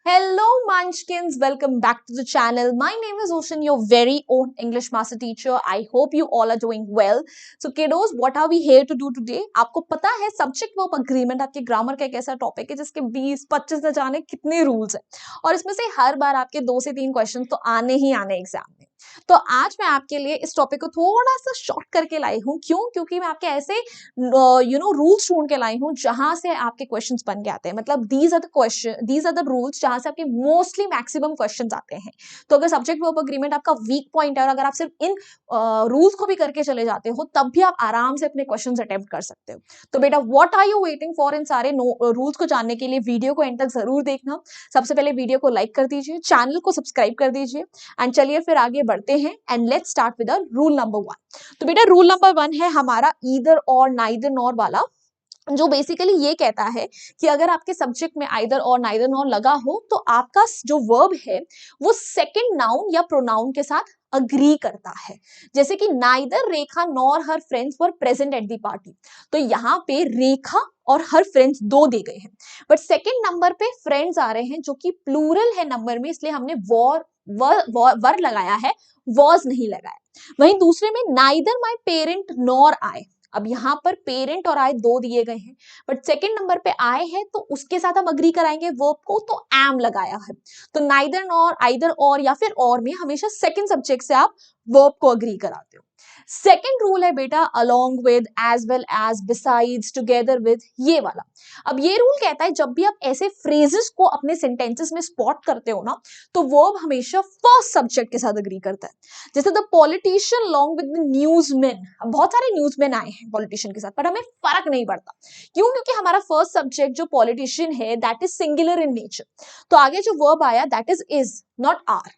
Hello Munchkins, welcome back to the channel. My name is Ocean, your very own English master teacher. I hope you all are doing well. So kiddos, what are we here to do today? आपको पता है subject verb agreement आपके grammar का एक ऐसा topic है जिसके 20-25 न जाने कितने रूल्स हैं और इसमें से हर बार आपके 2 से 3 क्वेश्चन तो आने ही आने एग्जाम में। तो आज मैं आपके लिए इस टॉपिक को थोड़ा सा शॉर्ट करके लाई हूँ। क्यों? क्योंकि मैं आपके ऐसे रूल्स ढूंढ के लाई हूँ जहां से आपके क्वेश्चंस बन के आते हैं। मतलब दीज आर द रूल्स जहां से आपके मोस्टली मैक्सिमम क्वेश्चंस आते हैं। तो अगर सब्जेक्ट वर्ब अग्रीमेंट आपका वीक पॉइंट है और अगर आप सिर्फ इन रूल्स को भी करके चले जाते हो तब भी आप आराम से अपने क्वेश्चंस अटेम्प्ट कर सकते हो। तो बेटा what are you waiting for? इन सारे रूल्स को जानने के लिए वीडियो को एंड तक जरूर देखना। सबसे पहले वीडियो को लाइक कर दीजिए, चैनल को सब्सक्राइब कर दीजिए एंड चलिए फिर आगे बढ़ते हैं and let's start with rule number 1। तो बेटा रूल नंबर 1 है हमारा ईदर और नाइदर नॉर वाला, जो बेसिकली ये कहता है कि अगर आपके सब्जेक्ट में आइदर और नाइदर नॉर लगा हो तो आपका जो वर्ब है वो सेकंड नाउन या प्रोनाउन के साथ अग्री करता है। जैसे कि neither Rekha nor her friends were present at the party, तो यहाँ पे रेखा और हर फ्रेंड्स दो दे गए हैं, बट सेकंड नंबर पे फ्रेंड्स आ रहे हैं जो कि प्लूरल है नंबर में, इसलिए हमने वर लगाया है, वॉज नहीं लगाया। वहीं दूसरे में neither my parent nor I, अब यहाँ पर पेरेंट और आए दो दिए गए हैं बट सेकंड नंबर पे आए हैं तो उसके साथ हम अग्री कराएंगे वर्ब को, तो एम लगाया है। तो नाइदर नॉर, आइदर और या फिर और में हमेशा सेकंड सब्जेक्ट से आप वर्ब को अग्री कराते हो। सेकंड रूल है बेटा along with, as well as, besides, together with, ये वाला। अब ये रूल कहता है जब भी आप ऐसे फ्रेजेस को अपने सेंटेंसेस में स्पॉट करते हो ना तो वर्ब हमेशा फर्स्ट सब्जेक्ट के साथ अग्री करता है। जैसे the politician along with the newsman, अब बहुत सारे न्यूज़मैन आए हैं पॉलिटिशियन के साथ पर हमें फर्क नहीं पड़ता। क्यों? क्योंकि हमारा फर्स्ट सब्जेक्ट जो पॉलिटिशियन है that is singular in nature, तो आगे जो वर्ब आया that is not are.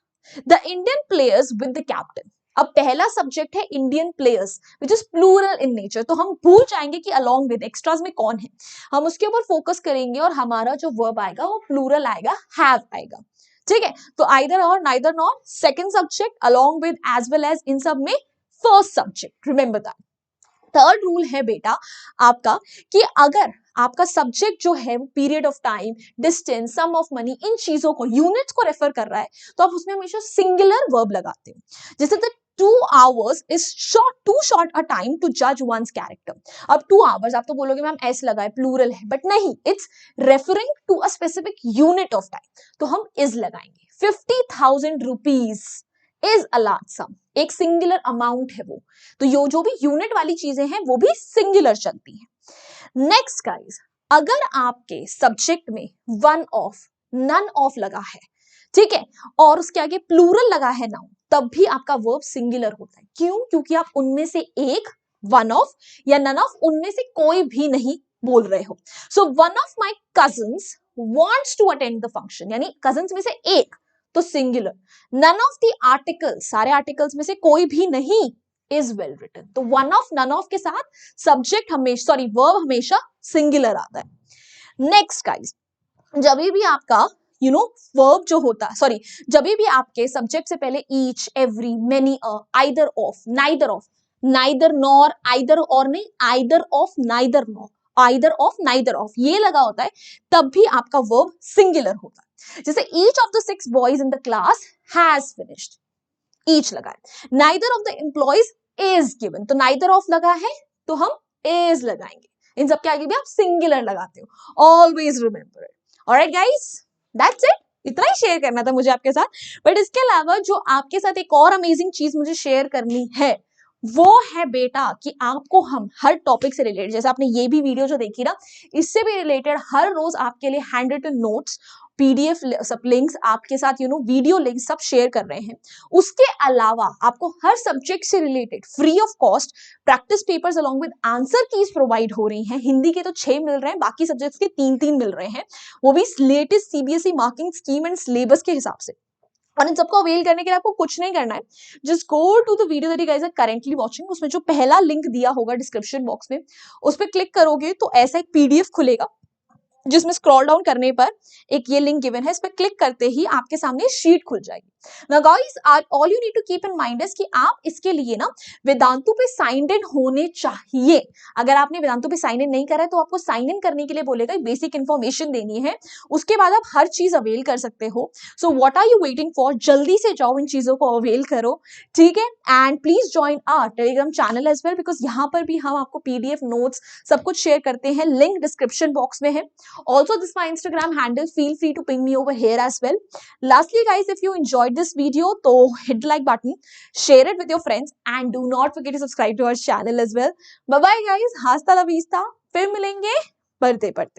The Indian players with the captain, अब पहला सब्जेक्ट है Indian players which is plural in nature, तो हम भूल जाएंगे कि अलोंग विद एक्स्ट्रास में कौन है, हम उसके ऊपर फोकस करेंगे और हमारा जो वर्ब आएगा वो प्लूरल आएगा, हैव आएगा। ठीक है, तो either or, neither nor, second subject, along with, as well as, इन सब में first subject, remember that. Third rule है बेटा आपका कि अगर आपका सब्जेक्ट जो है वो period of time, distance, sum of money, इन चीजों को, यूनिट्स को रेफर कर रहा है तो आप उसमें हमेशा सिंगुलर वर्ब लगाते हो। जैसे the 2 hours is too short a time to judge one's character। अब 2 hours आप तो बोलोगे मैम एस लगाए, प्लूरल है, बट नहीं, it's referring to a specific unit of time, तो हम इज लगाएंगे। 50,000 rupees is a large sum, एक सिंगुलर अमाउंट है वो, तो जो भी यूनिट वाली चीजें हैं वो भी सिंगुलर चलती हैं। नेक्स्ट गाइस, अगर आपके सब्जेक्ट में वन ऑफ, नन ऑफ लगा है, ठीक है, और उसके आगे प्लूरल लगा है नाउन, तब भी आपका वर्ब सिंगुलर होता है। क्यों? क्योंकि आप उनमें से एक, वन ऑफ या नन ऑफ, उनमें से कोई भी नहीं बोल रहे हो। So one of my cousins wants to attend the function, यानी कजिन्स में से एक, तो singular. None of the articles, सारे आर्टिकल्स में से कोई भी नहीं, इज वेल रिटन। तो वन ऑफ, नन ऑफ के साथ सब्जेक्ट हमेशा, सॉरी, वर्ब हमेशा सिंगुलर आता है। नेक्स्ट गाइस, जब भी आपका वर्ब जो होता है, सॉरी, जब भी आपके सब्जेक्ट से पहले each, every, many, either of, neither of, neither nor, either और नहीं, either of, neither nor, either of, neither of, ये लगा होता है, तब भी आपका वर्ब सिंगुलर होता है। जैसे each of the 6 boys in the class has finished, each लगा है। Neither of the employees is given, तो नाइदर ऑफ लगा है तो हम इज लगाएंगे। इन सबके आगे भी आप सिंगुलर लगाते हो, always remember it. Alright guys, that's it, इतना ही शेयर करना था मुझे आपके साथ। बट इसके अलावा जो आपके साथ एक और अमेजिंग चीज मुझे शेयर करनी है वो है बेटा कि आपको हम हर टॉपिक से रिलेटेड, जैसे आपने ये भी वीडियो जो देखी ना, इससे भी रिलेटेड हर रोज आपके लिए हैंड रिटन नोट्स, पीडीएफ सब लिंक्स आपके साथ, वीडियो लिंक सब शेयर कर रहे हैं। उसके अलावा आपको हर सब्जेक्ट से related free of cost practice papers along with answer keys provide हो रही हैं। हिंदी के तो 6 मिल रहे हैं, बाकी सब्जेक्ट्स के 3-3 मिल रहे हैं, वो भी latest CBSE marking scheme and syllabus के हिसाब से। और इन सबको अवेल करने के लिए आपको कुछ नहीं करना है, just go to the video that you guys are currently watching, उसमें जो पहला लिंक दिया होगा डिस्क्रिप्शन बॉक्स में, उस पर क्लिक करोगे तो ऐसा एक पीडीएफ खुलेगा जिसमें स्क्रॉल डाउन करने पर एक ये लिंक गिवन है, इस पर क्लिक करते ही आपके सामने शीट खुल जाएगी। Now guys, all you need to keep in mind is कि आप इसके लिए ना वेदांतु पे साइंड इन होने चाहिए। अगर आपने वेदांतु पे साइन इन नहीं करा है तो आपको साइन इन करने के लिए बोलेगा, बेसिक इंफॉर्मेशन देनी है, उसके बाद आप हर चीज अवेल कर सकते हो। So what are you waiting for? जल्दी से जाओ, इन चीजों को अवेल करो, ठीक है। And please join our Telegram channel as well, because यहाँ पर भी हम आपको पीडीएफ नोट्स सब कुछ शेयर करते हैं, लिंक डिस्क्रिप्शन बॉक्स में है। Also this my Instagram handle, feel free to ping me over here as well. Lastly, guys, if you enjoyed this video, so hit the like button, share it with your friends, and do not forget to subscribe to our channel as well. Bye bye, guys. Hasta la vista. फिर मिलेंगे पढ़ते पढ़ते।